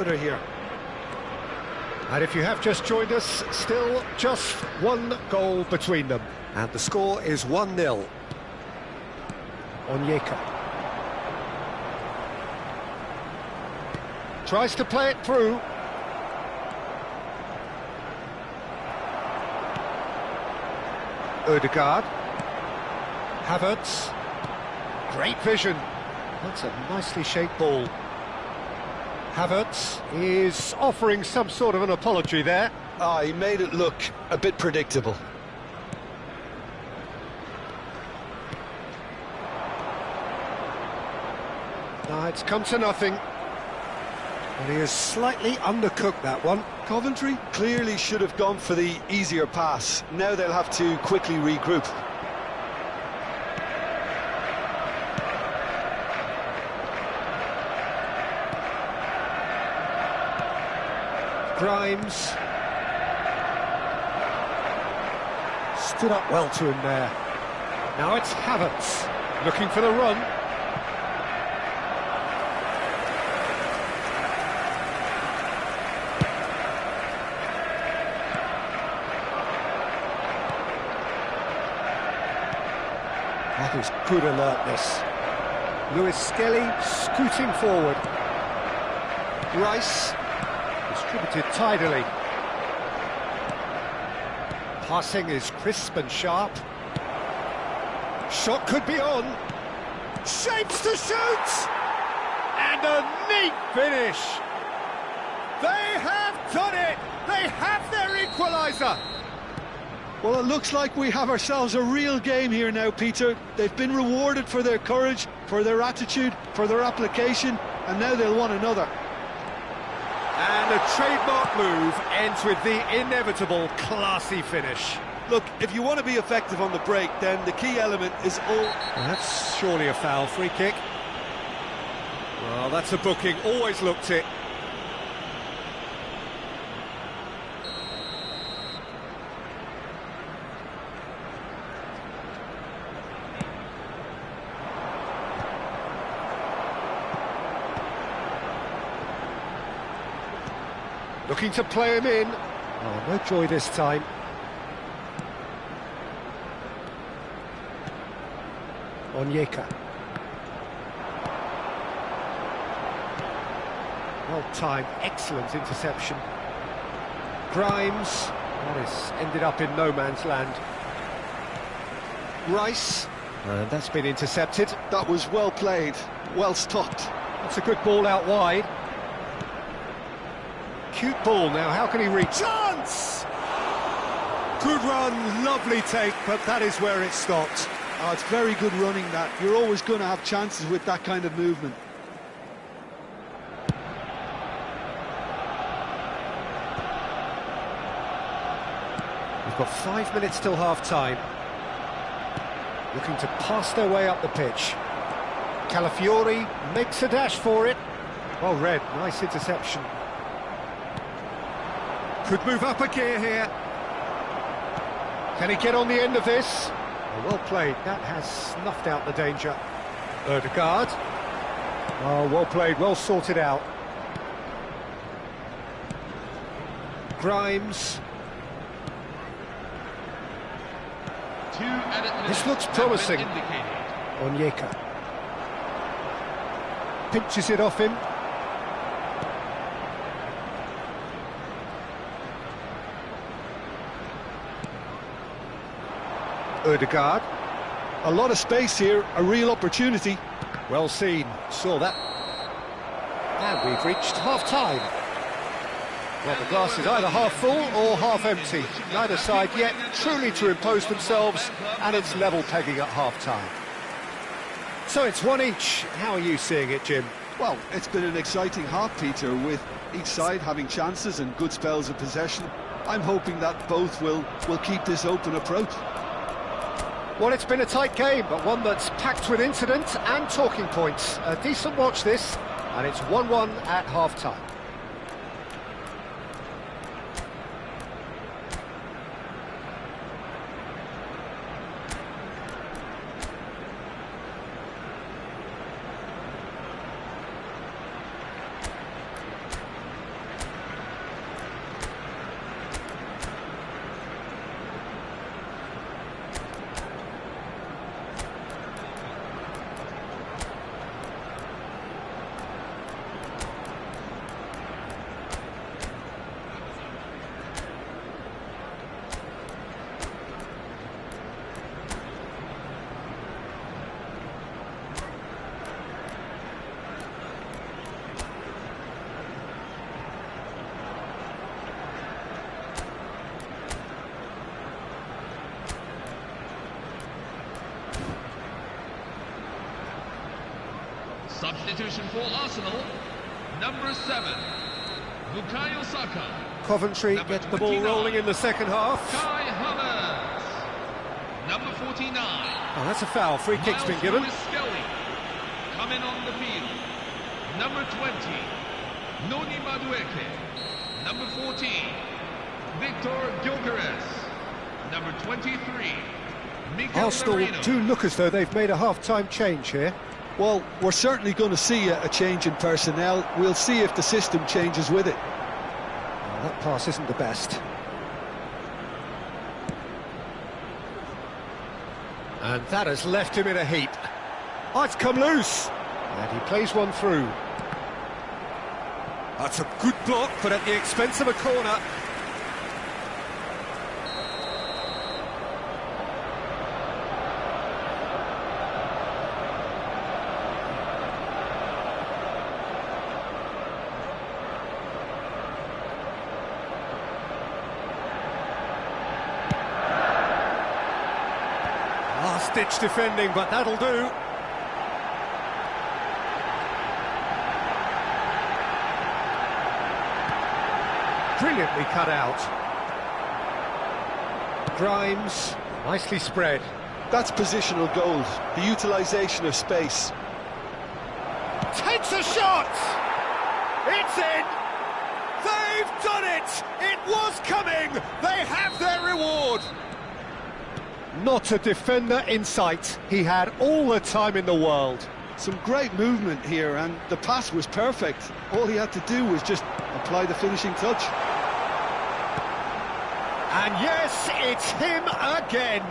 Here. And if you have just joined us, still just one goal between them. And the score is 1-0. Onyeka tries to play it through. Odegaard. Havertz. Great vision. That's a nicely shaped ball. Havertz is offering some sort of an apology there. He made it look a bit predictable. It's come to nothing. And he has slightly undercooked that one. Coventry clearly should have gone for the easier pass. Now they'll have to quickly regroup. Grimes stood up well to him there. Now it's Havertz looking for the run. That is good alertness. Lewis Skelly scooting forward. Rice distributed tidily. Passing is crisp and sharp. Shot could be on. Shapes to shoot! And a neat finish! They have done it! They have their equaliser! Well, it looks like we have ourselves a real game here now, Peter. They've been rewarded for their courage, for their attitude, for their application, and now they'll want another. And a trademark move ends with the inevitable classy finish. Look, if you want to be effective on the break, then the key element is all... Well, that's surely a foul. Free kick. Well, that's a booking. Always looked it. Looking to play him in. Oh, no joy this time. Onyeka. Well timed, excellent interception. Grimes. That has ended up in no man's land. Rice. And that's been intercepted. That was well played, well stopped. That's a good ball out wide. Cute ball now, how can he reach? Chance! Good run, lovely take, but that is where it stopped. Oh, it's very good running that. You're always going to have chances with that kind of movement. We've got 5 minutes till half-time. Looking to pass their way up the pitch. Calafiori makes a dash for it. Well read, nice interception. Could move up a gear here. Can he get on the end of this? Oh, well played, that has snuffed out the danger. Odegaard. Oh, well played, well sorted out. Grimes. This looks promising. Onyeka. Pinches it off him. Odegaard. A lot of space here, a real opportunity. Well seen, saw that. And we've reached half-time. Well, the glass is either half full or half empty. Neither side yet truly to impose themselves, and it's level pegging at half-time. So it's one each. How are you seeing it, Jim? Well, it's been an exciting half, Peter, with each side having chances and good spells of possession. I'm hoping that both will keep this open approach. Well, it's been a tight game, but one that's packed with incident and talking points. A decent watch this, and it's 1-1 at half-time. Substitution for Arsenal, number 7, Bukayo Saka. Coventry Number get the ball 29. rolling in the second half. Kai Havertz, number 49. Oh, that's a foul. Free kick's been given. Skelly, coming on the field, number 20, Noni Madueke, number 14, Victor Gyökeres, number 23, Mikel Arsenal Merino. do look as though they've made a half-time change here. Well, we're certainly going to see a change in personnel. We'll see if the system changes with it. Well, that pass isn't the best. And that has left him in a heap. Oh, it's come loose. And he plays one through. That's a good block, but at the expense of a corner. Last-ditch defending, but that'll do. Brilliantly cut out. Grimes, nicely spread. That's positional goals, the utilisation of space. Takes a shot! It's in! They've done it! It was coming! They have their reward! Not a defender in sight. He had all the time in the world. Some great movement here, and the pass was perfect. All he had to do was just apply the finishing touch. And yes, it's him again.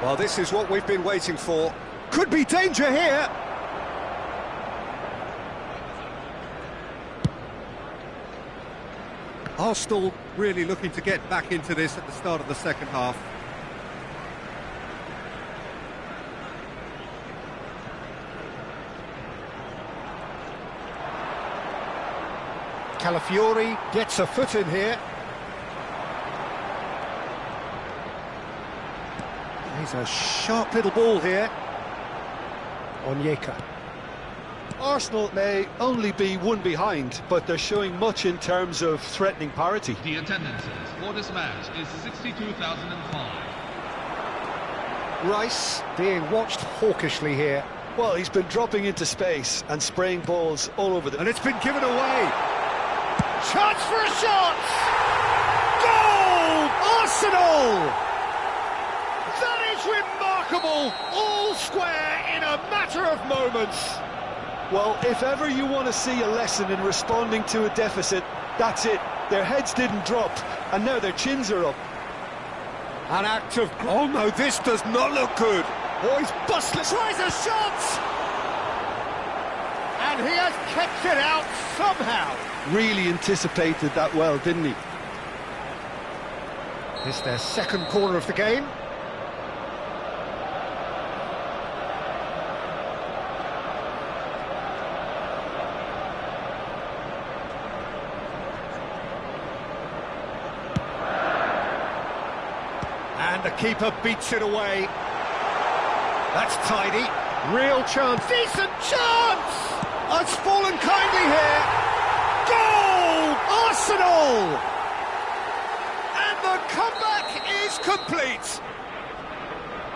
Well, this is what we've been waiting for. Could be danger here. Arsenal really looking to get back into this at the start of the second half. Calafiori gets a foot in here. He's a sharp little ball here. Onyeka. Arsenal may only be one behind, but they're showing much in terms of threatening parity. The attendances for this match is 62,005. Rice being watched hawkishly here. Well, he's been dropping into space and spraying balls all over the... And it's been given away. Chance for a shot! Goal! Arsenal! That is remarkable! All square in a matter of moments. Well, if ever you want to see a lesson in responding to a deficit, that's it. Their heads didn't drop, and now their chins are up. An act of... Oh no, this does not look good. Oh, he's bustling. Tries a shot! And he has kept it out somehow. Really anticipated that well, didn't he? It's their second corner of the game. And the keeper beats it away. That's tidy. Real chance. Decent chance! Oh, it's fallen kindly here. Goal! Arsenal! And the comeback is complete.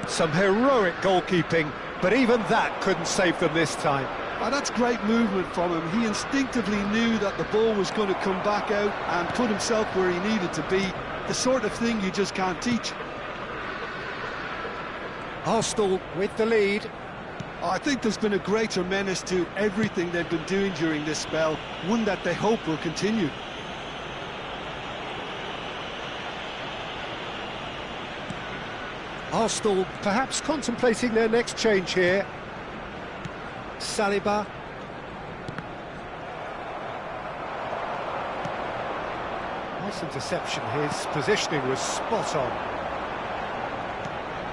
Some heroic goalkeeping, but even that couldn't save them this time. Oh, that's great movement from him. He instinctively knew that the ball was going to come back out and put himself where he needed to be. The sort of thing you just can't teach. Arsenal with the lead. I think there's been a greater menace to everything they've been doing during this spell, one that they hope will continue. Arsenal perhaps contemplating their next change here. Saliba. Nice interception, his positioning was spot on.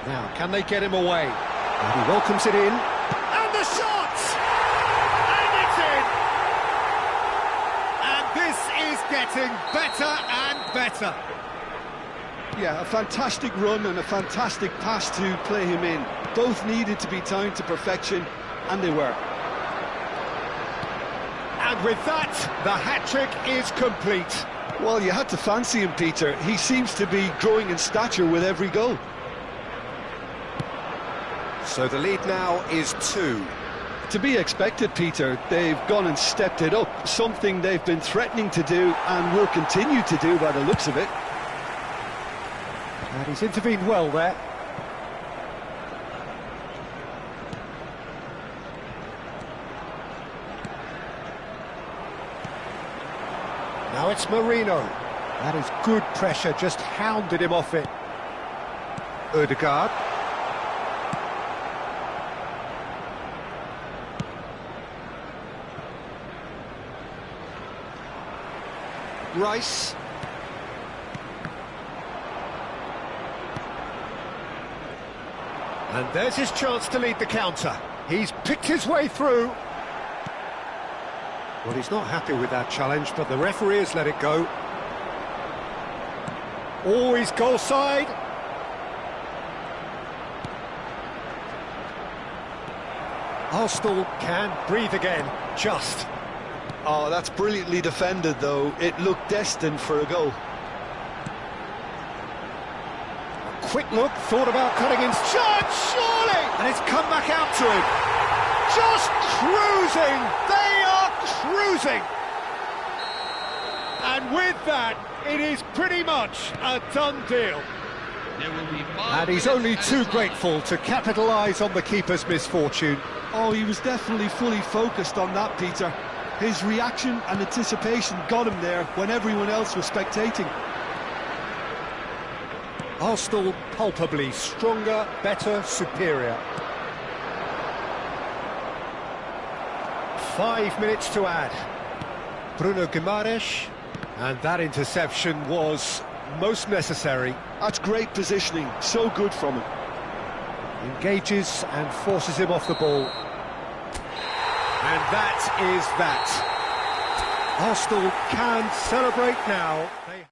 Now, can they get him away? And he welcomes it in. And the shot! And it's in! And this is getting better and better. Yeah, a fantastic run and a fantastic pass to play him in. Both needed to be timed to perfection, and they were. And with that, the hat-trick is complete. Well, you had to fancy him, Peter. He seems to be growing in stature with every goal. So the lead now is 2. To be expected, Peter. They've gone and stepped it up, something they've been threatening to do and will continue to do by the looks of it. And he's intervened well there. Now it's Marino. That is good pressure, just hounded him off it. Ødegaard. Rice. And there's his chance to lead the counter. He's picked his way through. Well, he's not happy with that challenge, but the referee has let it go. Always goal side. Arsenal can breathe again, just. Oh, that's brilliantly defended, though. It looked destined for a goal. A quick look, thought about cutting in. Shot, surely! And it's come back out to him. Just cruising! They are cruising! And with that, it is pretty much a done deal. There will be 5 And he's minutes only added too time. grateful to capitalise on the keeper's misfortune. Oh, he was definitely fully focused on that, Peter. His reaction and anticipation got him there when everyone else was spectating. Arsenal palpably stronger, better, superior. 5 minutes to add. Bruno Guimaraes, and that interception was most necessary. That's great positioning, so good from him. Engages and forces him off the ball. And that is that. Arsenal can celebrate now. They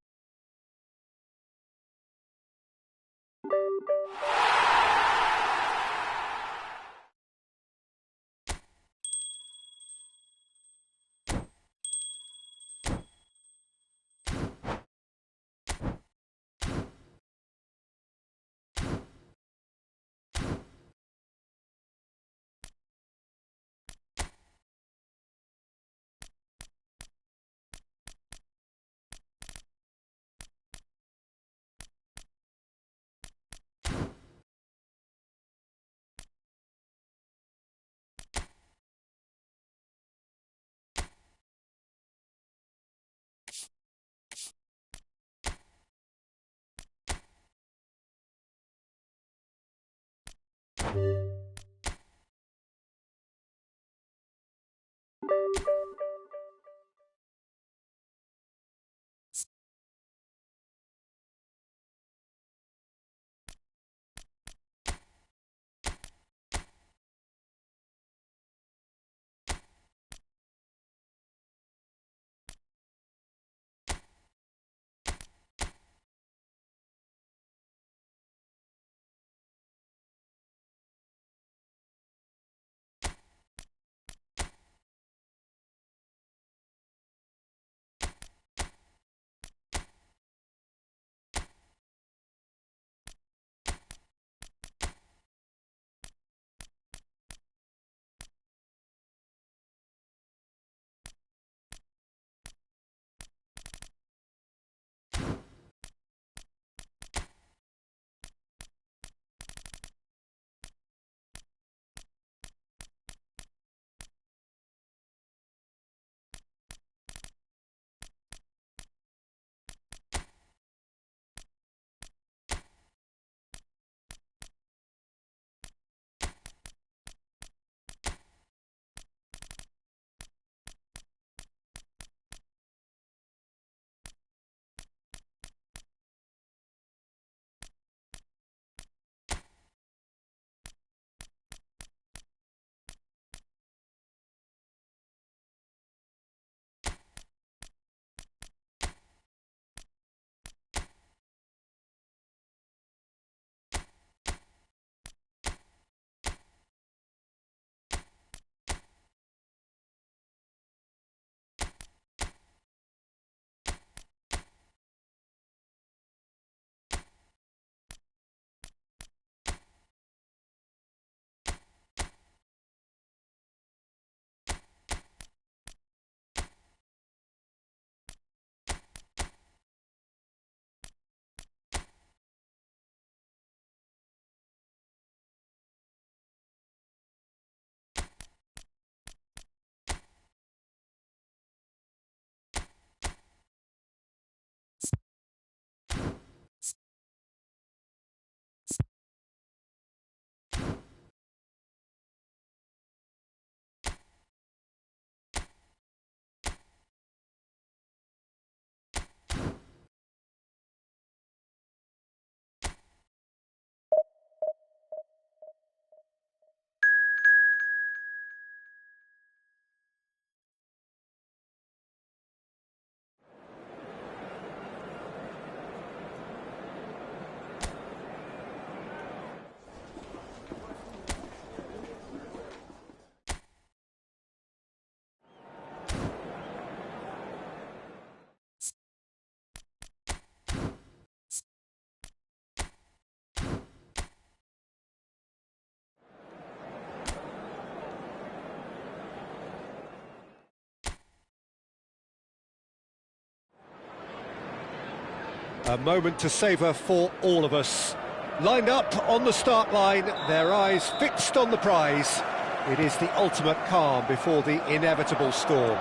A moment to savour for all of us. Lined up on the start line, their eyes fixed on the prize. It is the ultimate calm before the inevitable storm.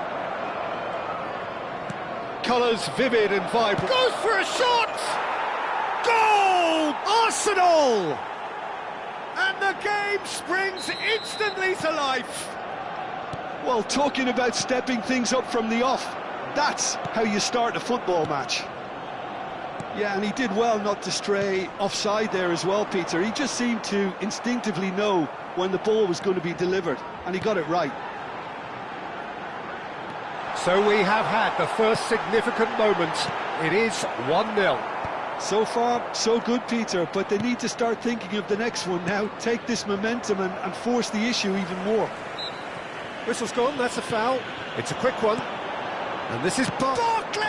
Colours vivid and vibrant. Goes for a shot! Goal! Arsenal! And the game springs instantly to life. Well, talking about stepping things up from the off, that's how you start a football match. Yeah, and he did well not to stray offside there as well, Peter. He just seemed to instinctively know when the ball was going to be delivered, and he got it right. So we have had the first significant moment. It is 1-0. So far, so good, Peter, but they need to start thinking of the next one now. Take this momentum and force the issue even more. Whistle's gone, that's a foul. It's a quick one. And this is Barkley!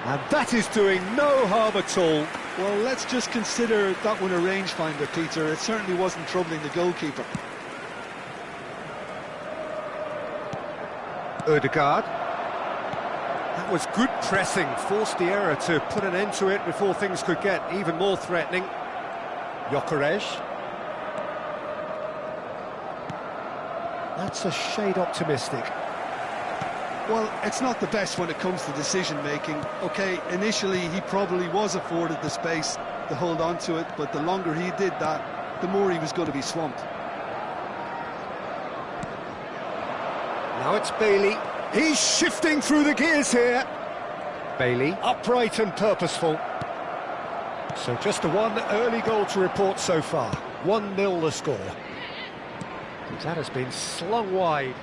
And that is doing no harm at all. Well, let's just consider that one a rangefinder, Peter. It certainly wasn't troubling the goalkeeper. Ødegaard. That was good pressing, forced the error to put an end to it before things could get even more threatening. Gyökeres. That's a shade optimistic. Well, it's not the best when it comes to decision-making. OK, initially he probably was afforded the space to hold on to it, but the longer he did that, the more he was going to be swamped. Now it's Bailey. He's shifting through the gears here. Bailey, upright and purposeful. So just the one early goal to report so far. 1-0 the score. That has been slung wide.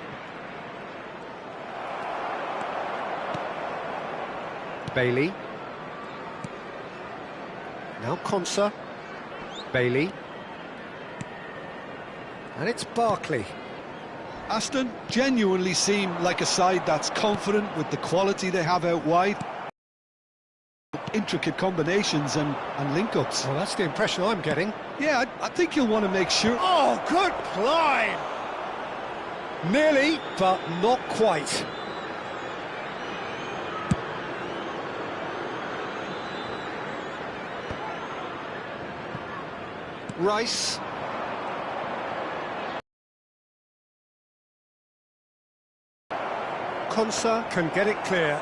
Bailey. Now Konsa. Bailey. And it's Barkley. Aston genuinely seem like a side that's confident with the quality they have out wide. Intricate combinations and link-ups. Well, that's the impression I'm getting. Yeah, I think you'll want to make sure. Oh, good climb! Nearly, but not quite. Rice. Konsa can get it clear.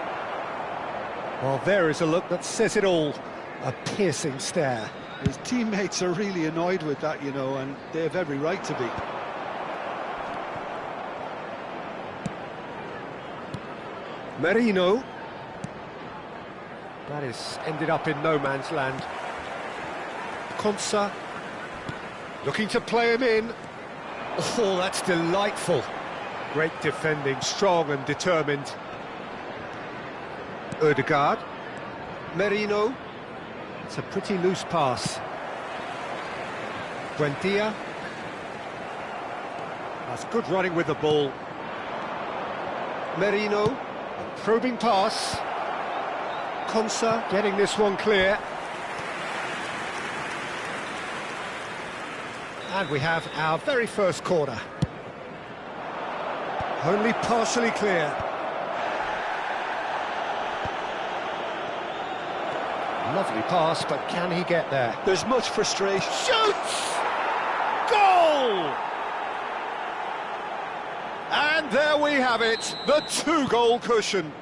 Well, there is a look that says it all. A piercing stare. His teammates are really annoyed with that, you know, and they have every right to be. Merino. That is ended up in no man's land. Konsa. Looking to play him in. Oh, that's delightful. Great defending, strong and determined. Ødegaard. Merino. It's a pretty loose pass. Buendia. That's good running with the ball. Merino. A probing pass. Konsa getting this one clear. And we have our very first corner. Only partially clear. Lovely pass, but can he get there? There's much frustration. Shoots! Goal! And there we have it, the two-goal cushion.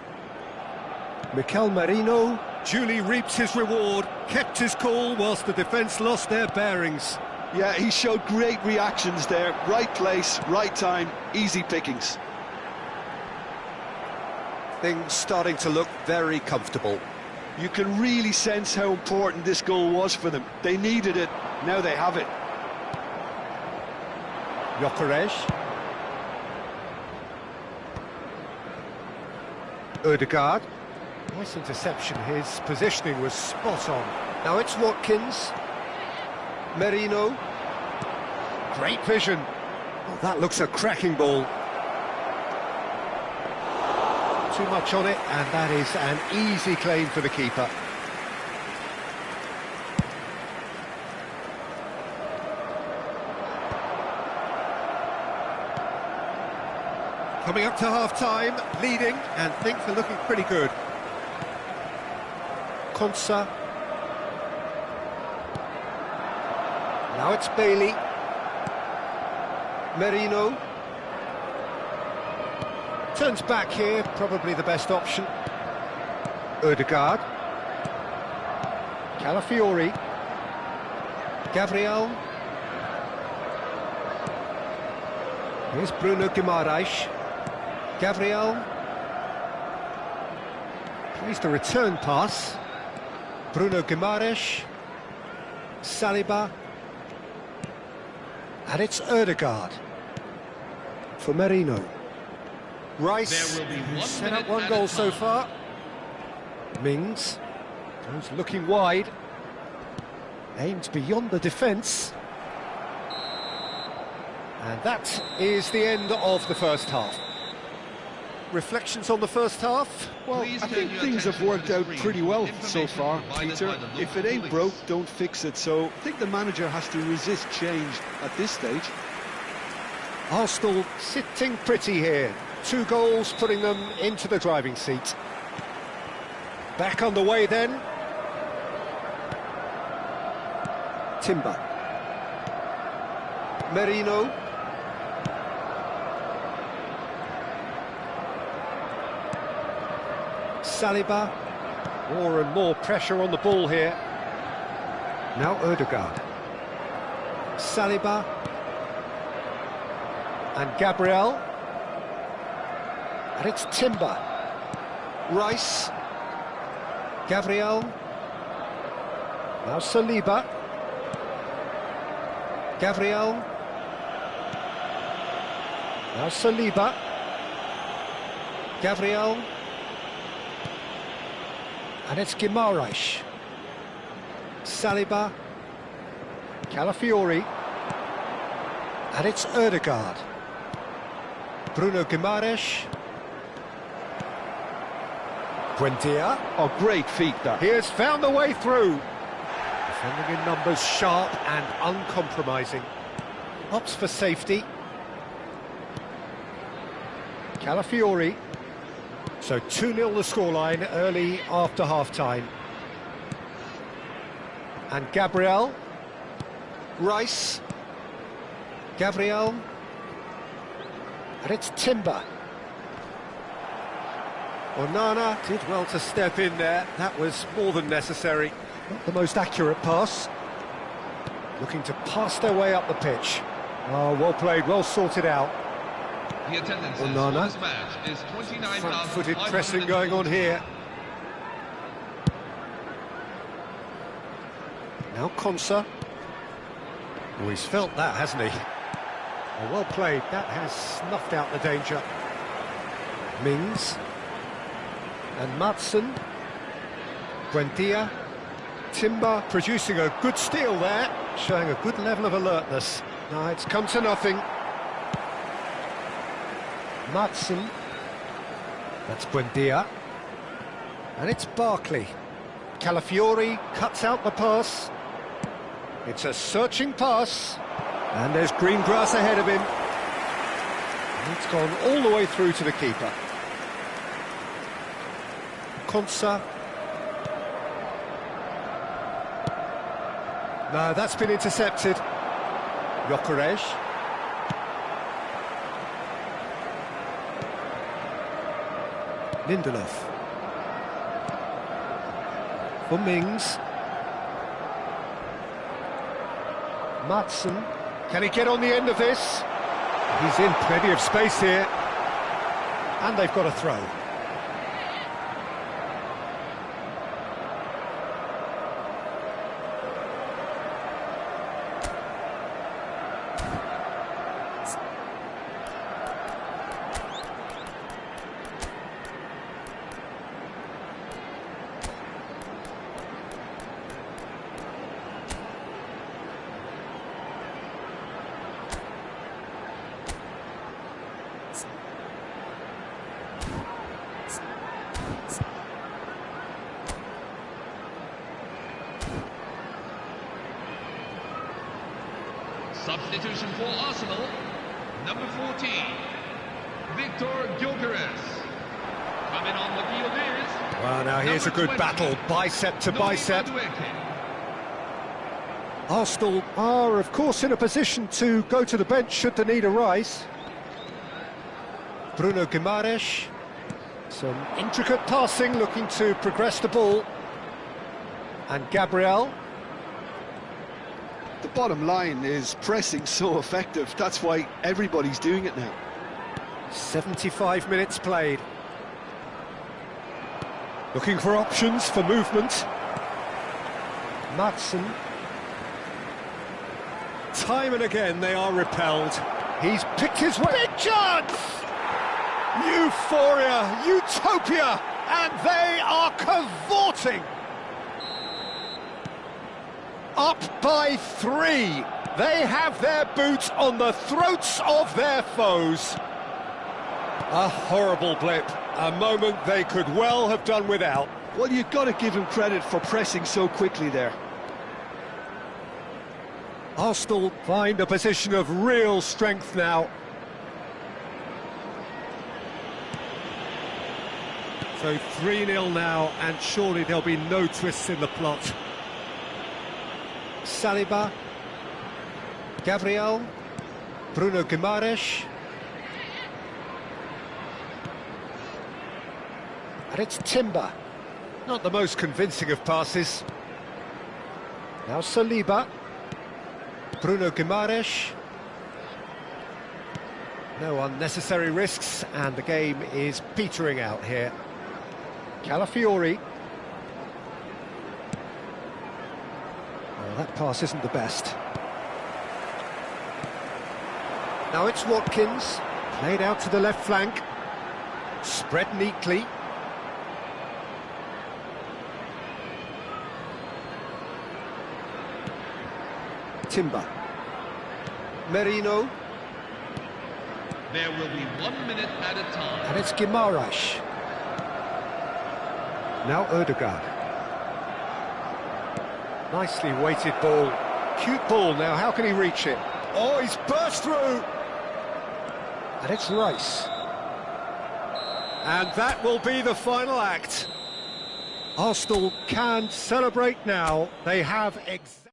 Mikel Merino duly reaped his reward, kept his cool whilst the defence lost their bearings. Yeah, he showed great reactions there. Right place, right time, easy pickings. Things starting to look very comfortable. You can really sense how important this goal was for them. They needed it, now they have it. Gyökeres. Ødegaard. Nice interception, his positioning was spot on. Now it's Watkins. Merino. Great vision. Oh, that looks a cracking ball. Too much on it, and that is an easy claim for the keeper. Coming up to half-time, leading, and things are looking pretty good. Konsa. Now it's Bailey. Merino. Turns back here, probably the best option. Ødegaard. Calafiori. Gabriel. Here's Bruno Guimaraes. Gabriel. Plays the return pass. Bruno Guimaraes. Saliba. And it's Ødegaard for Merino. Rice, who's set up one goal so far. Mings goes looking wide. Aims beyond the defence. And that is the end of the first half. Reflections on the first half? Well, I think things have worked out pretty well so far, Peter. If it ain't broke, don't fix it. So I think the manager has to resist change at this stage. Arsenal sitting pretty here. 2 goals putting them into the driving seat. Back on the way then. Timber. Merino. Saliba. More and more pressure on the ball here. Now Ødegaard. Saliba. And Gabriel. And it's Timber. Rice. Gabriel. Now Saliba. Gabriel. Now Saliba. Gabriel. And it's Guimaraes. Saliba. Calafiori. And it's Ødegaard. Bruno Guimaraes. Buendia. Oh, great feet that. He has found the way through. Defending in numbers, sharp and uncompromising. Opts for safety. Calafiori. So 2-0 the scoreline early after half-time. And Gabriel. Rice. Gabriel. And it's Timber. Onana did well to step in there. That was more than necessary. Not the most accurate pass. Looking to pass their way up the pitch. Oh, well played, well sorted out. The attendance Onana. for this match is 29,500. Front-footed pressing going on here. Now Konsa. Oh, he's felt that, hasn't he? Oh, well played. That has snuffed out the danger. Mings. And Madsen. Buendia. Timber producing a good steal there, showing a good level of alertness. Now it's come to nothing. Madsen. That's Buendia. And it's Barkley. Calafiori cuts out the pass. It's a searching pass. And there's green grass ahead of him. And it's gone all the way through to the keeper. Konsa. No, that's been intercepted. Gyökeres. Lindelof. For Mings. Madsen. Can he get on the end of this? He's in plenty of space here. And they've got a throw. Substitution for Arsenal, number 14, Victor Gyökeres. Coming on the field is... Well, now here's a good battle, bicep to bicep. Arsenal are, of course, in a position to go to the bench should the need arise. Bruno Guimaraes. Some intricate passing, looking to progress the ball. And Gabriel. The bottom line is pressing so effective. That's why everybody's doing it now. 75 minutes played. Looking for options for movement. Madsen. Time and again they are repelled. He's picked his way. Big chance! Euphoria, utopia, and they are cavorting. Up by 3. They have their boot on the throats of their foes. A horrible blip, a moment they could well have done without. Well, you've got to give him credit for pressing so quickly there. Arsenal find a position of real strength now. So 3-0 now, and surely there'll be no twists in the plot. Saliba, Gabriel, Bruno Guimaraes. And it's Timber. Not the most convincing of passes. Now Saliba. Bruno Guimaraes. No unnecessary risks, and the game is petering out here. Calafiori. Well, that pass isn't the best. Now it's Watkins. Played out to the left flank. Spread neatly. Timber. Merino. There will be 1 minute at a time. And it's Guimaraes. Now Ødegaard. Nicely weighted ball. Cute ball now, how can he reach it? Oh, he's burst through! And it's Rice. And that will be the final act. Arsenal can celebrate now. They have exactly...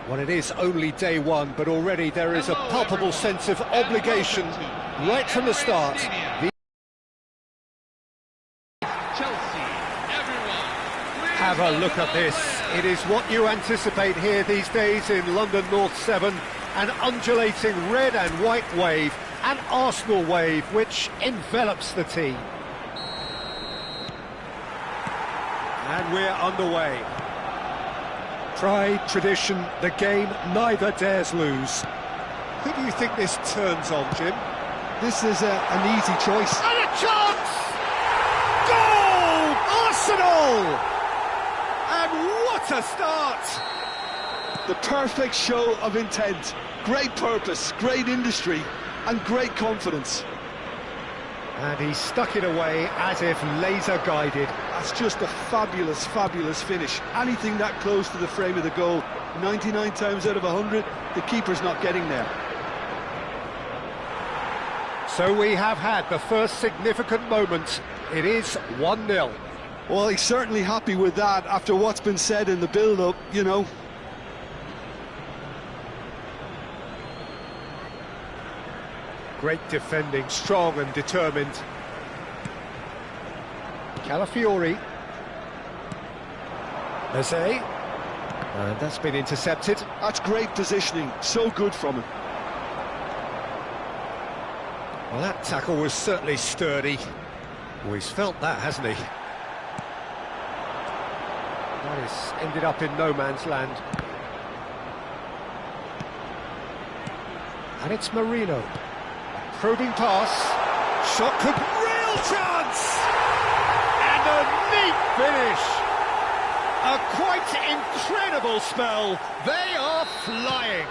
Well, it is only day one, but already there is a palpable sense of obligation right from the start. Have a look at this. It is what you anticipate here these days in London North 7. An undulating red and white wave, an Arsenal wave which envelops the team. And we're underway. Pride, tradition, the game neither dares lose. Who do you think this turns on, Jim? This is an easy choice. And a chance! Goal! Arsenal! And what a start! The perfect show of intent. Great purpose, great industry, and great confidence. And he stuck it away as if laser-guided. That's just a fabulous, fabulous finish. Anything that close to the frame of the goal, 99 times out of 100, the keeper's not getting there. So we have had the first significant moment. It is 1-0. Well, he's certainly happy with that after what's been said in the build-up, you know. Great defending, strong and determined. Calafiori. Meze. And that's been intercepted. That's great positioning, so good from him. Well, that tackle was certainly sturdy. Oh, he's felt that, hasn't he? That has ended up in no man's land. And it's Marino. Probing pass. Shot could... Real chance! And a neat finish. A quite incredible spell. They are flying.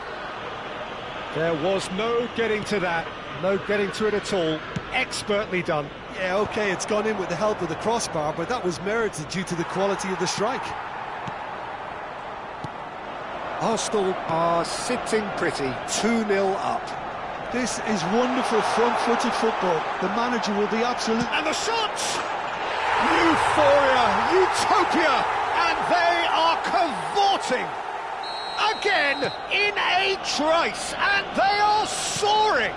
There was no getting to that. No getting to it at all. Expertly done. Yeah, OK, it's gone in with the help of the crossbar, but that was merited due to the quality of the strike. Arsenal are sitting pretty, 2-0 up. This is wonderful front-footed football. The manager will be absolute... And the shot! Euphoria, utopia, and they are cavorting. A again in a trice, and they are soaring.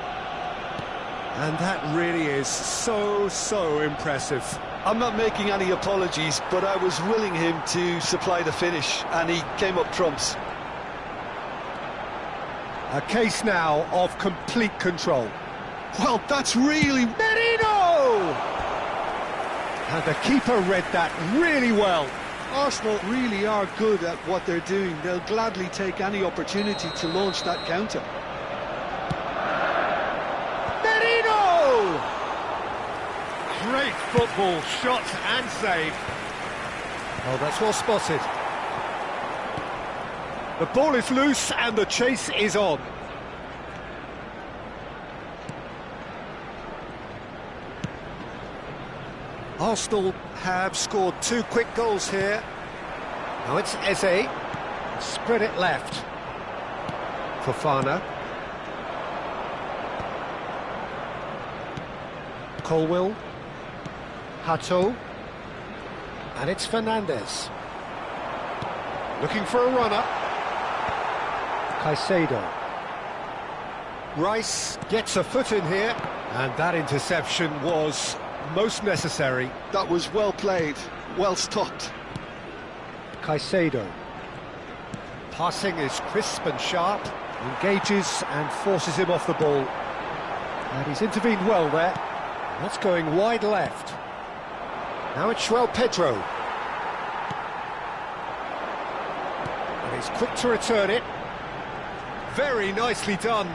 And that really is so impressive. I'm not making any apologies, but I was willing him to supply the finish, and he came up trumps. A case now of complete control. Well, that's really... Merino! And the keeper read that really well. Arsenal really are good at what they're doing. They'll gladly take any opportunity to launch that counter. Merino! Great football, shot and save. Oh, that's well spotted. The ball is loose and the chase is on. Arsenal have scored 2 quick goals here. Now it's Eze. Spread it left. Fofana. Colwill. Hato. And it's Fernandez. Looking for a runner. Caicedo. Rice gets a foot in here. And that interception was most necessary. That was well played, well stopped. Caicedo. Passing is crisp and sharp, engages and forces him off the ball. And he's intervened well there. That's going wide left. Now it's João Pedro. And he's quick to return it. Very nicely done.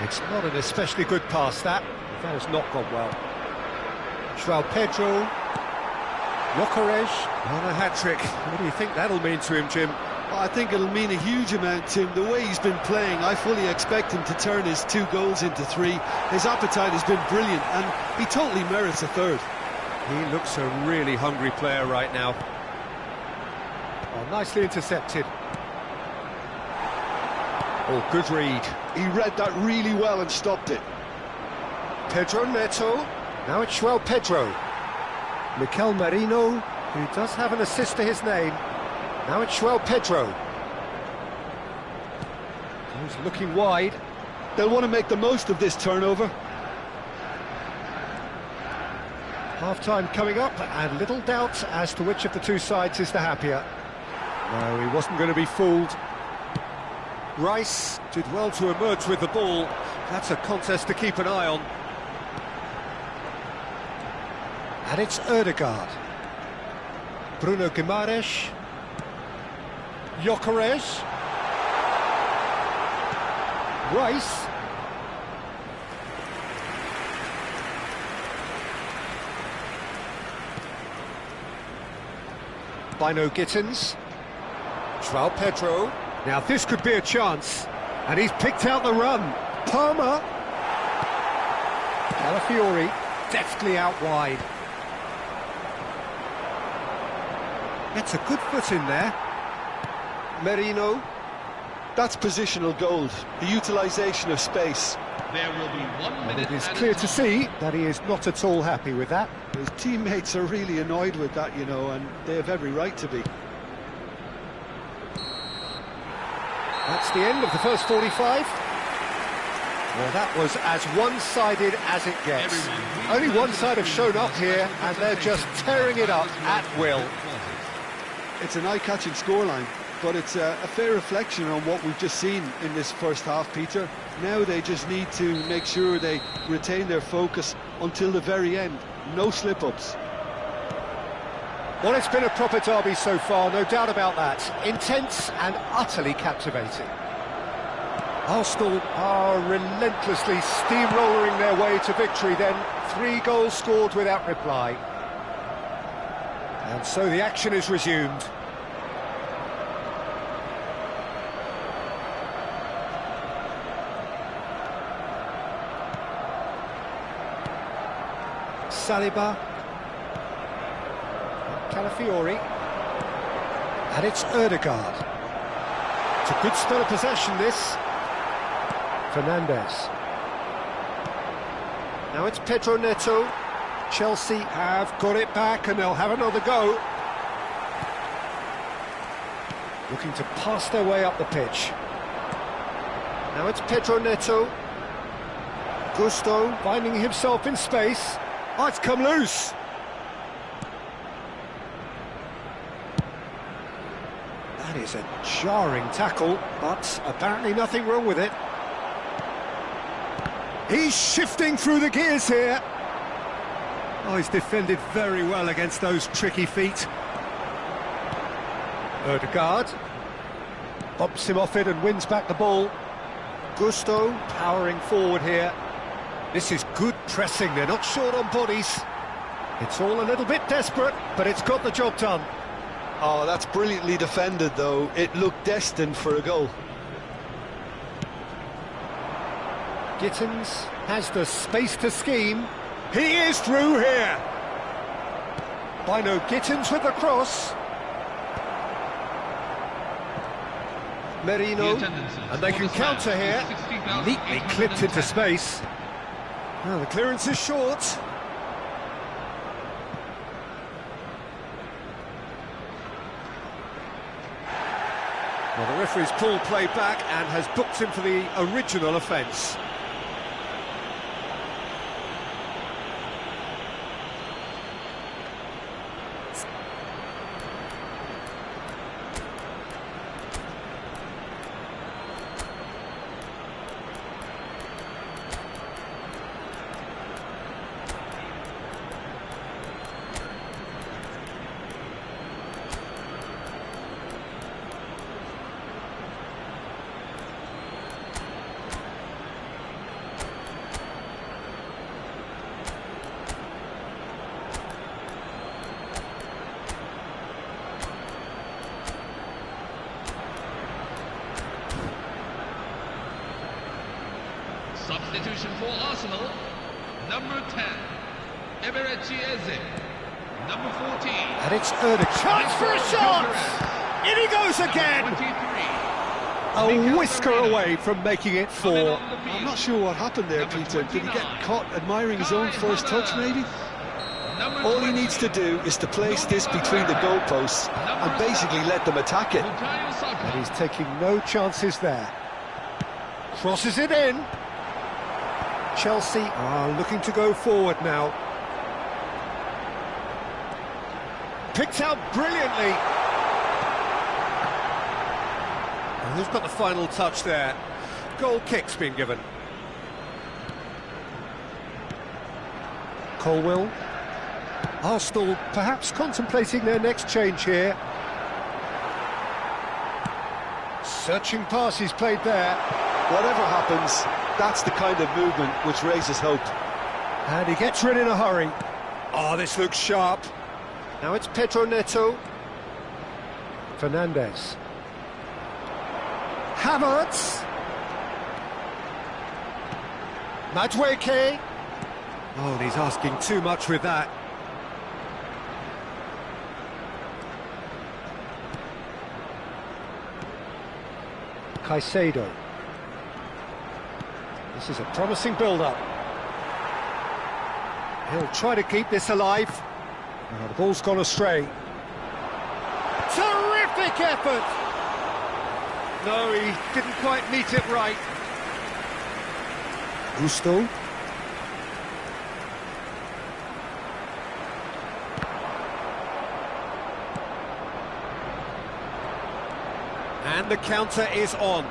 It's not an especially good pass, that has not gone well. João Pedro, Gyökeres on a hat-trick. What do you think that'll mean to him, Jim? Well, I think it'll mean a huge amount to him. The way he's been playing, I fully expect him to turn his 2 goals into 3. His appetite has been brilliant, and he totally merits a 3rd. He looks a really hungry player right now. Oh, nicely intercepted. Oh, good read. He read that really well and stopped it. Pedro Neto. Now it's João Pedro. Mikel Merino, who does have an assist to his name. Now it's João Pedro. He's looking wide. They'll want to make the most of this turnover. Half-time coming up, and little doubt as to which of the 2 sides is the happier. No, he wasn't going to be fooled. Rice did well to emerge with the ball. That's a contest to keep an eye on. And it's Ødegaard. Bruno Guimaraes. Gyökeres. Rice. Bino Gittins. João Pedro. Now this could be a chance, and he's picked out the run. Palmer. Calafiori, deftly out wide. Gets a good foot in there. Merino. That's positional gold, the utilisation of space. There will be 1 minute. It is clear to see that he is not at all happy with that. His teammates are really annoyed with that, you know, and they have every right to be. That's the end of the first 45. Well, that was as one-sided as it gets. Only one side have shown up here, and they're just tearing it up at will. It's an eye-catching scoreline, but it's a fair reflection on what we've just seen in this first half, Peter. Now they just need to make sure they retain their focus until the very end. No slip-ups. Well, it's been a proper derby so far, no doubt about that. Intense and utterly captivating. Arsenal are relentlessly steamrolling their way to victory then. 3 goals scored without reply. And so the action is resumed. Saliba. Calafiori. And it's Ødegaard. It's a good spell of possession, this. Fernandez. Now it's Pedro Neto. Chelsea have got it back and they'll have another go. Looking to pass their way up the pitch. Now it's Pedro Neto. Gusto finding himself in space. Oh, it's come loose. That is a jarring tackle, but apparently nothing wrong with it. He's shifting through the gears here. Oh, he's defended very well against those tricky feet. Odegaard bumps him off it and wins back the ball. Gusto powering forward here. This is good pressing, they're not short on bodies. It's all a little bit desperate, but it's got the job done. Oh, that's brilliantly defended, though. It looked destined for a goal. Gittins has the space to scheme. He is through here. Bino Gittins with the cross. Merino, and they can counter here. Neatly clipped into space. Well, the clearance is short. Well, the referee's pulled play back and has booked him for the original offence. Substitution for Arsenal, number 10, Eberechieze, number 14. And it's Erdig. Chance for a shot! In he goes again! A whisker away from making it 4. I'm not sure what happened there, Peter. Did he get caught admiring his own first touch, maybe? All he needs to do is to place this between the goalposts and basically let them attack it. And he's taking no chances there. Crosses it in. Chelsea are looking to go forward now. Picked out brilliantly. And who's got the final touch there? Goal kick's been given. Colwell. Arsenal perhaps contemplating their next change here. Searching pass he's played there. Whatever happens, that's the kind of movement which raises hope. And he gets rid in a hurry. Oh, this looks sharp. Now it's Pedro Neto. Fernandez. Havertz. Madueke. Oh, and he's asking too much with that. Caicedo. This is a promising build-up. He'll try to keep this alive. Oh, the ball's gone astray. Terrific effort! No, he didn't quite meet it right. Gusto. And the counter is on.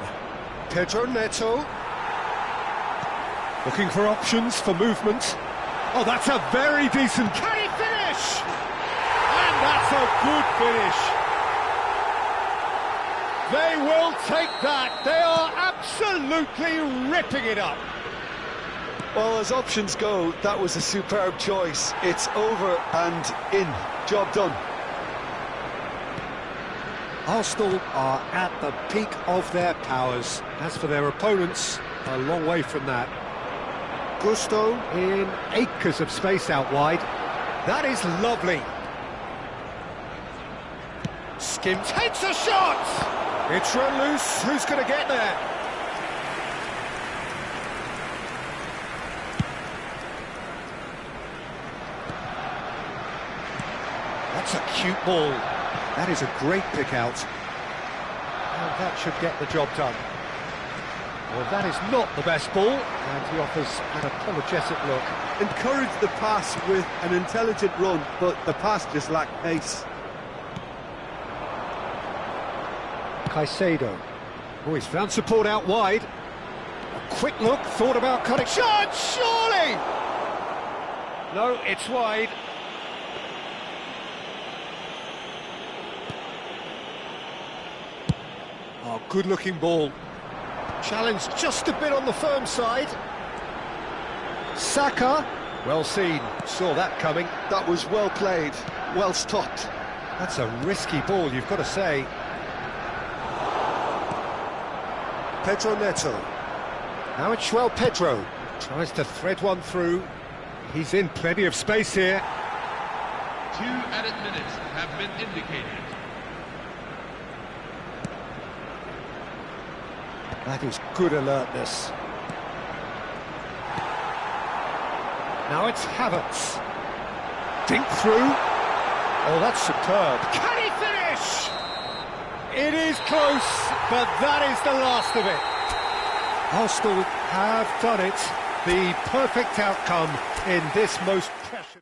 Pedro Neto. Looking for options for movement. Oh, that's a very decent... Can he finish? And that's a good finish. They will take that. They are absolutely ripping it up. Well, as options go, that was a superb choice. It's over and in. Job done. Arsenal are at the peak of their powers. As for their opponents, a long way from that. Gusto in acres of space out wide. That is lovely. Skims, takes a shot! It's run loose, who's going to get there? That's a cute ball. That is a great pick out. And that should get the job done. Well, that is not the best ball, and he offers an apologetic look. Encourage the pass with an intelligent run, but the pass just lacked pace. Caicedo. Oh, he's found support out wide. A quick look, thought about cutting. Shot, surely! No, it's wide. Oh, good-looking ball. Challenge just a bit on the firm side. Saka, well seen, saw that coming. That was well played, well stopped. That's a risky ball, you've got to say. Pedro Neto. Now it's João Pedro. Tries to thread one through. He's in plenty of space here. 2 added minutes have been indicated. That is good alertness. Now it's Havertz. Dink through. Oh, that's superb. Can he finish? It is close, but that is the last of it. Arsenal have done it. The perfect outcome in this most precious...